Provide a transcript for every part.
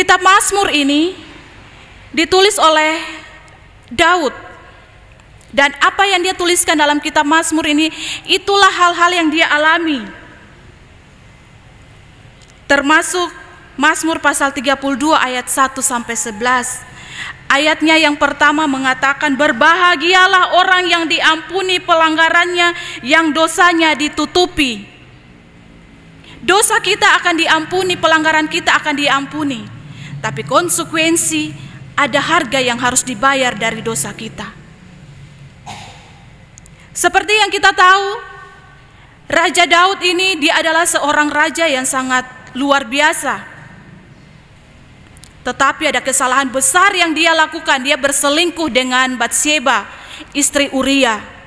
Kitab Mazmur ini ditulis oleh Daud. Dan apa yang dia tuliskan dalam kitab Mazmur ini, itulah hal-hal yang dia alami. Termasuk Mazmur pasal 32 ayat 1-11. Ayatnya yang pertama mengatakan, berbahagialah orang yang diampuni pelanggarannya, yang dosanya ditutupi. Dosa kita akan diampuni, pelanggaran kita akan diampuni. Tapi konsekuensi, ada harga yang harus dibayar dari dosa kita. Seperti yang kita tahu, Raja Daud ini dia adalah seorang raja yang sangat luar biasa. Tetapi ada kesalahan besar yang dia lakukan. Dia berselingkuh dengan Batsheba, istri Uria.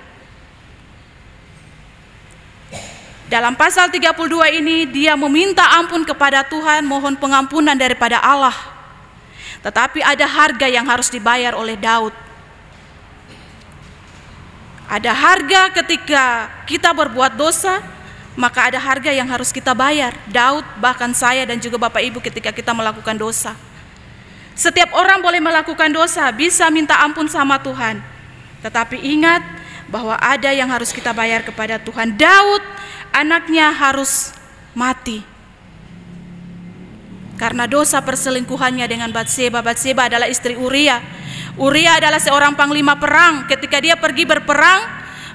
Dalam pasal 32 ini dia meminta ampun kepada Tuhan, mohon pengampunan daripada Allah. Tetapi ada harga yang harus dibayar oleh Daud. Ada harga ketika kita berbuat dosa, maka ada harga yang harus kita bayar. Daud, bahkan saya dan juga Bapak Ibu ketika kita melakukan dosa. Setiap orang boleh melakukan dosa, bisa minta ampun sama Tuhan. Tetapi ingat bahwa ada yang harus kita bayar kepada Tuhan. Daud, anaknya harus mati karena dosa perselingkuhannya dengan Batsheba. Batsheba adalah istri Uria. Uria adalah seorang panglima perang. Ketika dia pergi berperang,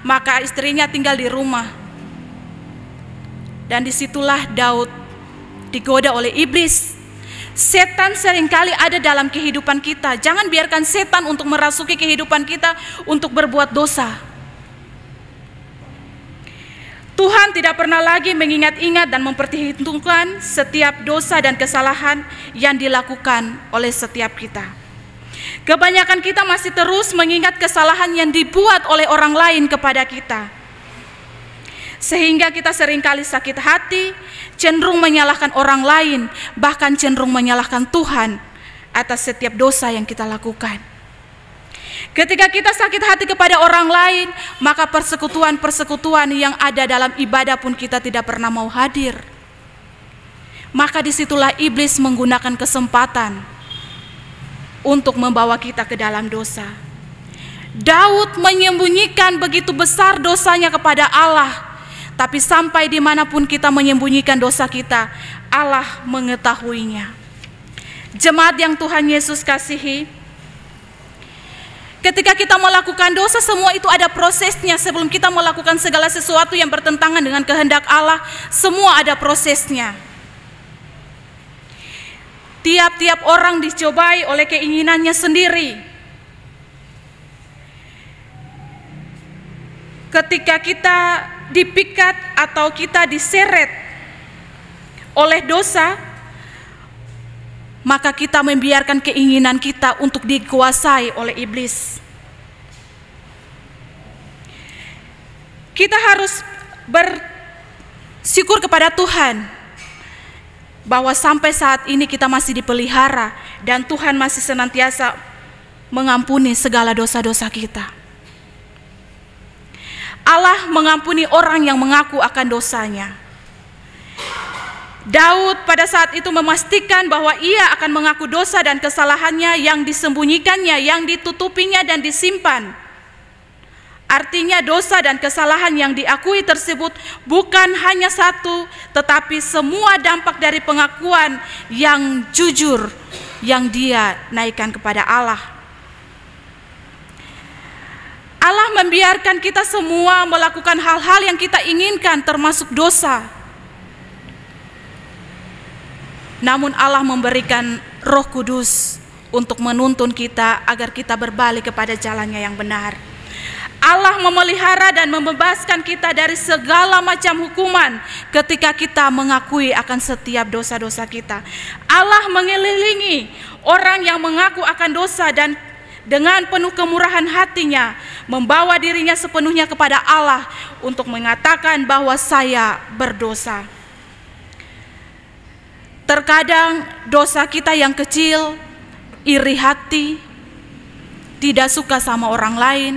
maka istrinya tinggal di rumah. Dan disitulah Daud digoda oleh iblis. Setan seringkali ada dalam kehidupan kita. Jangan biarkan setan untuk merasuki kehidupan kita untuk berbuat dosa. Tuhan tidak pernah lagi mengingat-ingat dan memperhitungkan setiap dosa dan kesalahan yang dilakukan oleh setiap kita. Kebanyakan kita masih terus mengingat kesalahan yang dibuat oleh orang lain kepada kita. Sehingga kita seringkali sakit hati, cenderung menyalahkan orang lain, bahkan cenderung menyalahkan Tuhan atas setiap dosa yang kita lakukan. Ketika kita sakit hati kepada orang lain, maka persekutuan-persekutuan yang ada dalam ibadah pun kita tidak pernah mau hadir. Maka disitulah iblis menggunakan kesempatan untuk membawa kita ke dalam dosa. Daud menyembunyikan begitu besar dosanya kepada Allah. Tapi sampai dimanapun kita menyembunyikan dosa kita, Allah mengetahuinya. Jemaat yang Tuhan Yesus kasihi, ketika kita melakukan dosa, semua itu ada prosesnya. Sebelum kita melakukan segala sesuatu yang bertentangan dengan kehendak Allah, semua ada prosesnya. Tiap-tiap orang dicobai oleh keinginannya sendiri. Ketika kita dipikat atau kita diseret oleh dosa, maka kita membiarkan keinginan kita untuk dikuasai oleh iblis. Kita harus bersyukur kepada Tuhan bahwa sampai saat ini kita masih dipelihara dan Tuhan masih senantiasa mengampuni segala dosa-dosa kita. Allah mengampuni orang yang mengaku akan dosanya. Daud pada saat itu memastikan bahwa ia akan mengaku dosa dan kesalahannya yang disembunyikannya, yang ditutupinya dan disimpan. Artinya dosa dan kesalahan yang diakui tersebut bukan hanya satu, tetapi semua dampak dari pengakuan yang jujur yang dia naikkan kepada Allah. Allah membiarkan kita semua melakukan hal-hal yang kita inginkan, termasuk dosa. Namun Allah memberikan Roh Kudus untuk menuntun kita agar kita berbalik kepada jalannya yang benar. Allah memelihara dan membebaskan kita dari segala macam hukuman ketika kita mengakui akan setiap dosa-dosa kita. Allah mengelilingi orang yang mengaku akan dosa dan dengan penuh kemurahan hatinya membawa dirinya sepenuhnya kepada Allah untuk mengatakan bahwa saya berdosa. Terkadang dosa kita yang kecil, iri hati, tidak suka sama orang lain.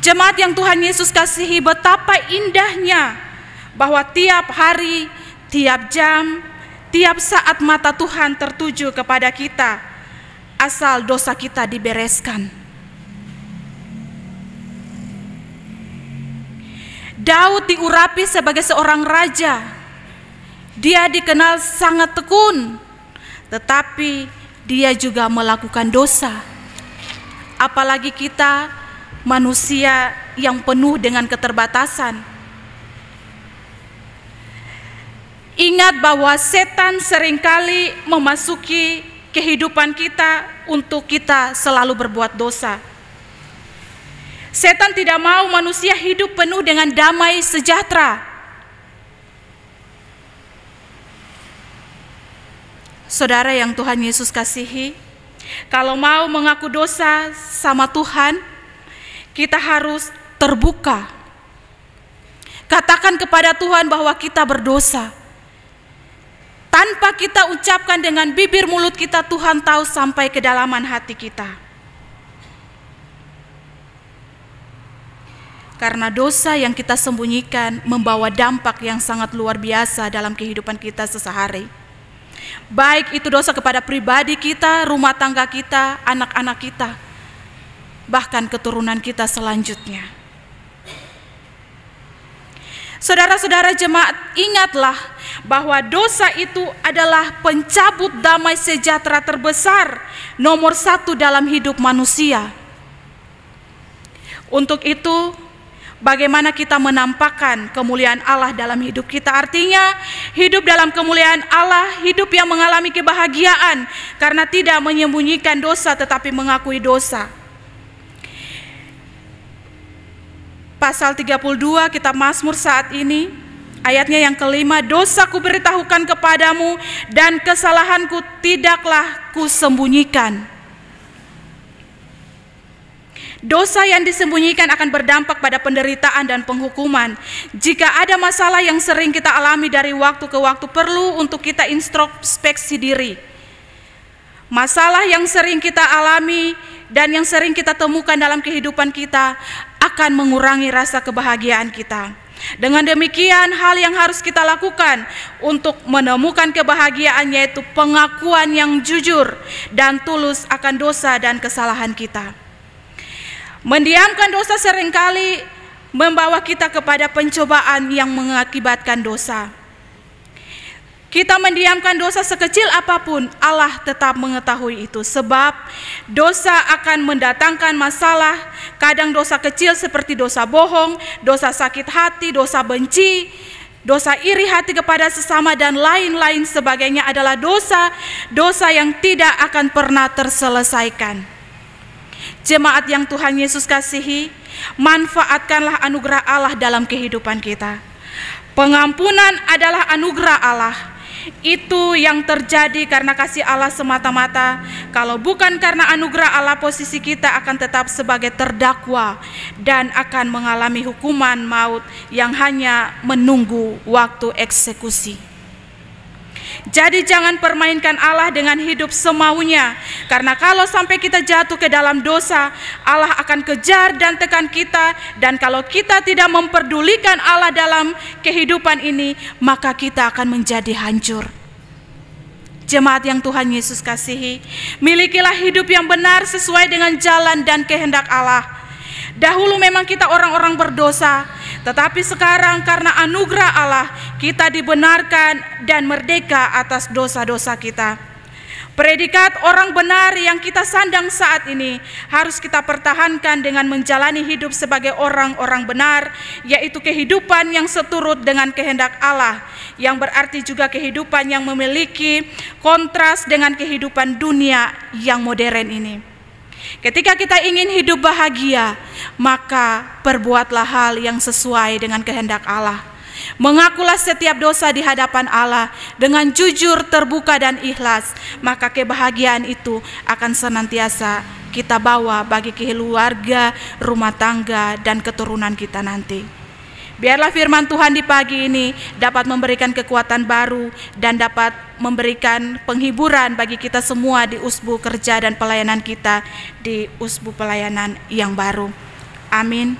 Jemaat yang Tuhan Yesus kasihi, betapa indahnya bahwa tiap hari, tiap jam, setiap saat mata Tuhan tertuju kepada kita, asal dosa kita dibereskan. Daud diurapi sebagai seorang raja. Dia dikenal sangat tekun, tetapi dia juga melakukan dosa. Apalagi kita manusia yang penuh dengan keterbatasan. Ingat bahwa setan seringkali memasuki kehidupan kita untuk kita selalu berbuat dosa. Setan tidak mau manusia hidup penuh dengan damai sejahtera. Saudara yang Tuhan Yesus kasihi, kalau mau mengaku dosa sama Tuhan, kita harus terbuka. Katakan kepada Tuhan bahwa kita berdosa. Tanpa kita ucapkan dengan bibir mulut kita, Tuhan tahu sampai kedalaman hati kita. Karena dosa yang kita sembunyikan membawa dampak yang sangat luar biasa dalam kehidupan kita sehari-hari. Baik itu dosa kepada pribadi kita, rumah tangga kita, anak-anak kita, bahkan keturunan kita selanjutnya. Saudara-saudara jemaat, ingatlah bahwa dosa itu adalah pencabut damai sejahtera terbesar nomor 1 dalam hidup manusia. Untuk itu, bagaimana kita menampakkan kemuliaan Allah dalam hidup kita? Artinya, hidup dalam kemuliaan Allah, hidup yang mengalami kebahagiaan karena tidak menyembunyikan dosa tetapi mengakui dosa. Pasal 32 kitab Mazmur saat ini, ayatnya yang kelima, dosaku beritahukan kepadamu dan kesalahanku tidaklah kusembunyikan. Dosa yang disembunyikan akan berdampak pada penderitaan dan penghukuman. Jika ada masalah yang sering kita alami dari waktu ke waktu, perlu untuk kita introspeksi diri. Masalah yang sering kita alami dan yang sering kita temukan dalam kehidupan kita akan mengurangi rasa kebahagiaan kita. Dengan demikian, hal yang harus kita lakukan untuk menemukan kebahagiaan yaitu pengakuan yang jujur dan tulus akan dosa dan kesalahan kita. Mendiamkan dosa seringkali membawa kita kepada pencobaan yang mengakibatkan dosa. Kita mendiamkan dosa sekecil apapun, Allah tetap mengetahui itu. Sebab dosa akan mendatangkan masalah. Kadang dosa kecil seperti dosa bohong, dosa sakit hati, dosa benci, dosa iri hati kepada sesama dan lain-lain sebagainya adalah dosa yang tidak akan pernah terselesaikan. Jemaat yang Tuhan Yesus kasihi, manfaatkanlah anugerah Allah dalam kehidupan kita. Pengampunan adalah anugerah Allah. Itu yang terjadi karena kasih Allah semata-mata. Kalau bukan karena anugerah Allah, posisi kita akan tetap sebagai terdakwa dan akan mengalami hukuman maut yang hanya menunggu waktu eksekusi. Jadi jangan permainkan Allah dengan hidup semaunya, karena kalau sampai kita jatuh ke dalam dosa, Allah akan kejar dan tekan kita. Dan kalau kita tidak memperdulikan Allah dalam kehidupan ini, maka kita akan menjadi hancur. Jemaat yang Tuhan Yesus kasihi, milikilah hidup yang benar sesuai dengan jalan dan kehendak Allah. Dahulu memang kita orang-orang berdosa, tetapi sekarang karena anugerah Allah kita dibenarkan dan merdeka atas dosa-dosa kita. Predikat orang benar yang kita sandang saat ini harus kita pertahankan dengan menjalani hidup sebagai orang-orang benar, yaitu kehidupan yang seturut dengan kehendak Allah, yang berarti juga kehidupan yang memiliki kontras dengan kehidupan dunia yang modern ini. Ketika kita ingin hidup bahagia, maka perbuatlah hal yang sesuai dengan kehendak Allah. Mengakulah setiap dosa di hadapan Allah dengan jujur, terbuka dan ikhlas, maka kebahagiaan itu akan senantiasa kita bawa bagi keluarga, rumah tangga dan keturunan kita nanti. Biarlah firman Tuhan di pagi ini dapat memberikan kekuatan baru dan dapat memberikan penghiburan bagi kita semua di usbu kerja dan pelayanan kita di usbu pelayanan yang baru. Amin.